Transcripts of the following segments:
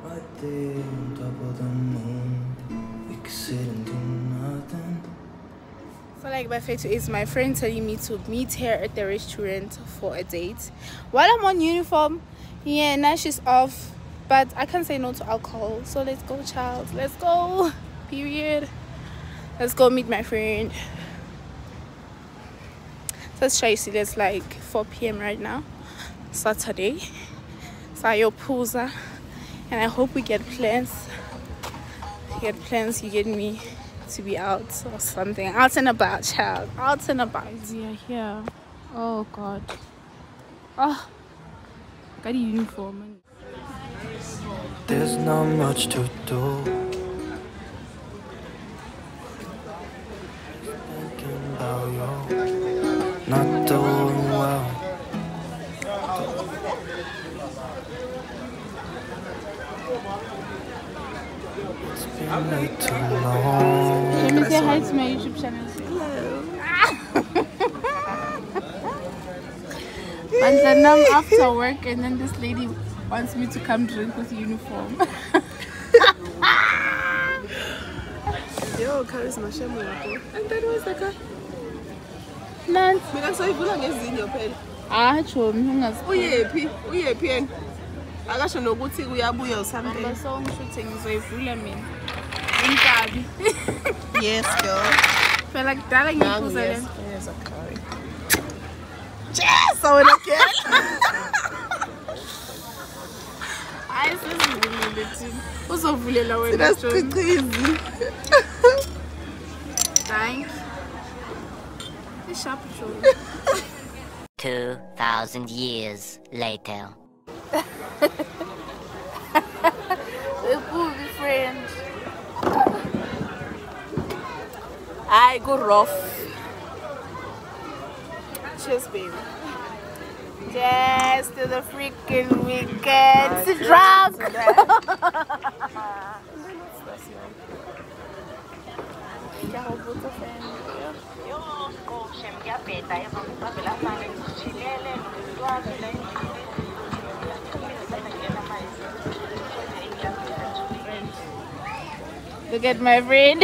Right there on top of the moon, we could sit and do nothing. So like Bafetu is my friend telling me to meet her at the restaurant for a date. While I'm on uniform, yeah, now she's off. But I can't say no to alcohol. So let's go, child. Let's go. Period. Let's go meet my friend. So let's try to see. It's like 4 p.m. right now. Saturday. Sayo Puza. And I hope we get plans. You get me to be out or something. Out and about, child. Out and about. Yeah, here. Oh God. Oh, got a uniform. There's not much to do. Thinking about you, not doing well. It's been way too long. Let me say hi to my YouTube channel. And then I'm after work and then this lady wants me to come drink with uniform. Yo, carries my shame. And then where's the car? Nance. Because I feel like it's in your pen. Ah, show me. Uye, I got no good thing we are or something. The song shooting is a full of me. Yes, girl. Feel like that like you yes, okay. Yes, I want to I said also full that's crazy. Thanks. It's sharp show. 2,000 years later. We're cool, be friends. I go rough. Cheers, baby. Cheers to the freaking weekend. Drunk. Look at my friend.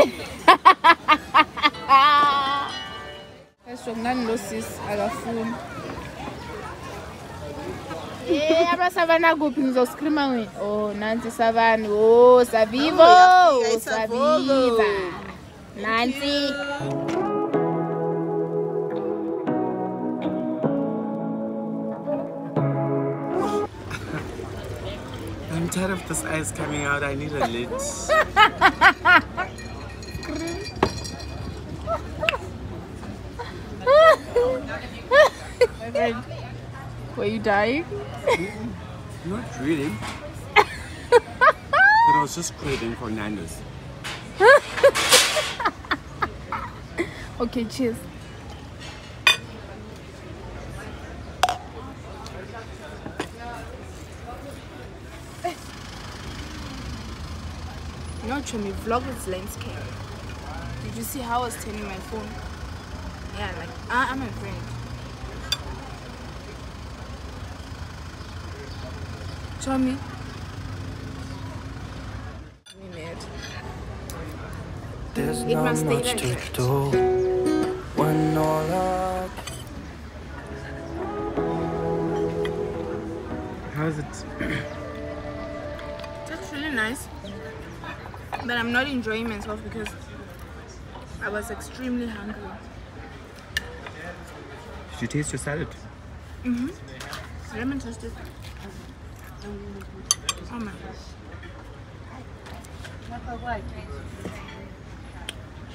Yeah, I'm Savannah go to scream away. Oh, Nancy Savannah. Oh, Savivo. Oh, Saviva. Nancy. I'm tired of this ice coming out. I need a lid. My friend, were you dying? Not really. But I was just craving for Nando's. Okay, cheers. You know, Chumi, vlog is landscape. Did you see how I was turning my phone? Yeah, like, I'm a friend. Chumi. There's It not must stay much like to that. do when all I How is it? That's really nice. But I'm not enjoying myself because I was extremely hungry. Did you taste your salad? Let me taste it. Oh my gosh.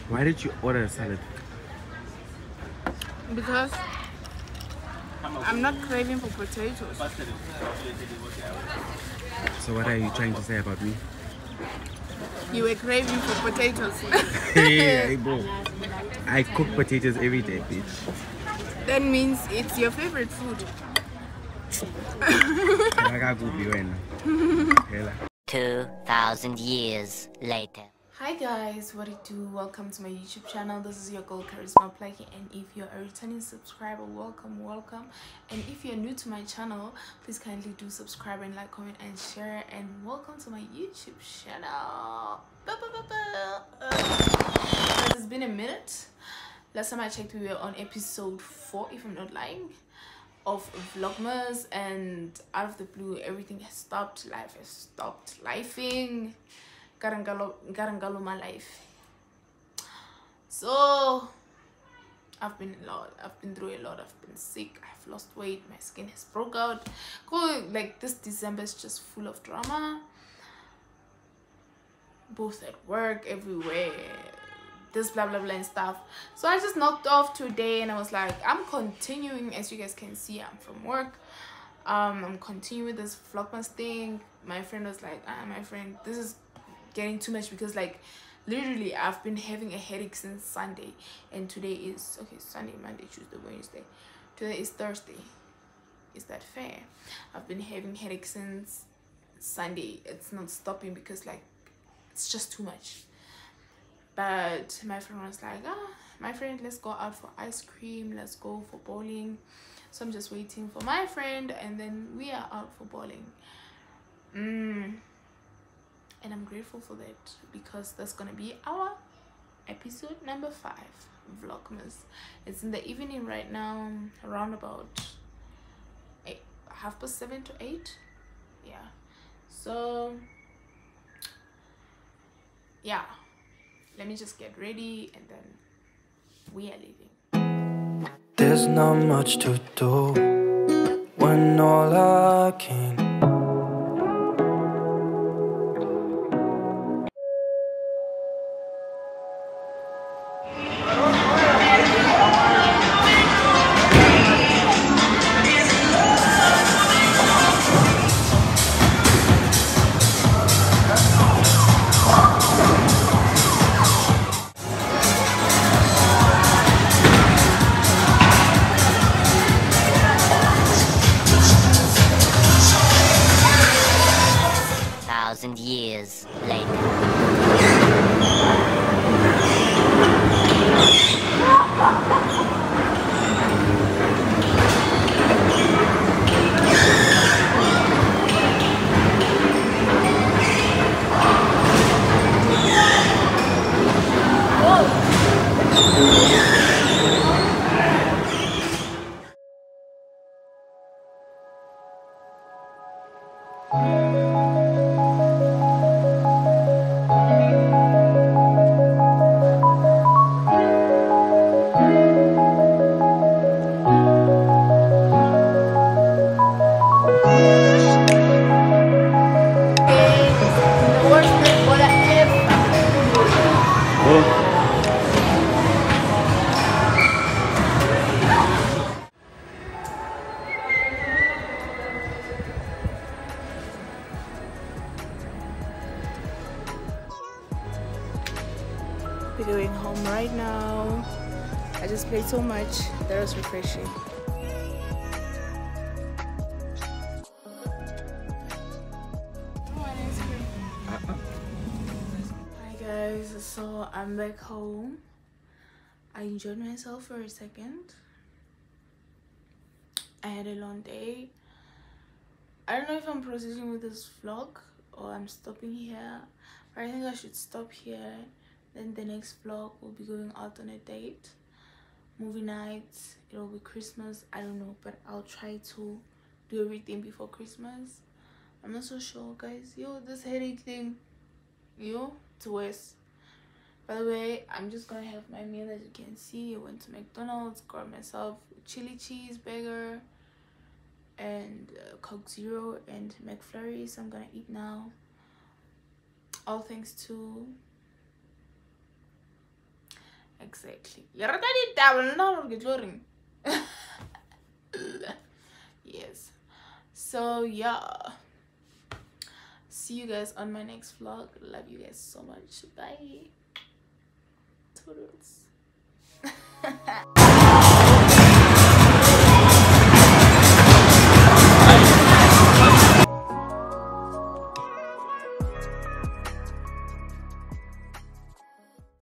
Why did you order a salad? Because I'm not craving for potatoes. So what are you trying to say about me? You were craving for potatoes. Hey, bro. I cook potatoes every day, bitch. That means it's your favorite food. 2,000 years later. Hi guys, what it do? Welcome to my YouTube channel. This is your girl Charisma Plucky, and if you're a returning subscriber, welcome. And if you're new to my channel, please kindly do subscribe and like, comment and share, and welcome to my YouTube channel. It's been a minute. Last time I checked, we were on episode 4, if I'm not lying, of Vlogmas, and out of the blue everything has stopped. Life has stopped lifing. Garangalo my life. So I've been through a lot. I've been sick, I've lost weight, my skin has broke out. Like this December is just full of drama, both at work, everywhere, this blah blah blah and stuff. So I just knocked off today and I was like, I'm continuing. As you guys can see, I'm from work. I'm continuing this Vlogmas thing. My friend was like, my friend, this is getting too much, because like literally I've been having a headache since Sunday, and today is Sunday, Monday, Tuesday, Wednesday, today is Thursday. Is that fair? I've been having headaches since Sunday. It's not stopping because like it's just too much. But my friend was like, my friend, let's go out for ice cream, let's go for bowling. So I'm just waiting for my friend, and then we are out for bowling. And I'm grateful for that, because that's gonna be our episode number 5 Vlogmas. It's in the evening right now, around about 7:30 to 8. Yeah, so yeah, let me just get ready and then we are leaving. There's not much to do when all I can. Years later. We're going home right now. I just played so much. That was refreshing. Hi guys, so I'm back home. I enjoyed myself for a second. I had a long day. I don't know if I'm proceeding with this vlog or I'm stopping here, but I think I should stop here. Then the next vlog will be going out on a date, movie nights, it'll be Christmas, I don't know, but I'll try to do everything before Christmas. I'm not so sure guys. Yo, this headache thing, it's worse. By the way, I'm just gonna have my meal. As you can see, I went to McDonald's, got myself a chili cheeseburger and Coke Zero and McFlurry, so I'm gonna eat now. All thanks to exactly yes. So yeah, see you guys on my next vlog. Love you guys so much. Bye. Toodles.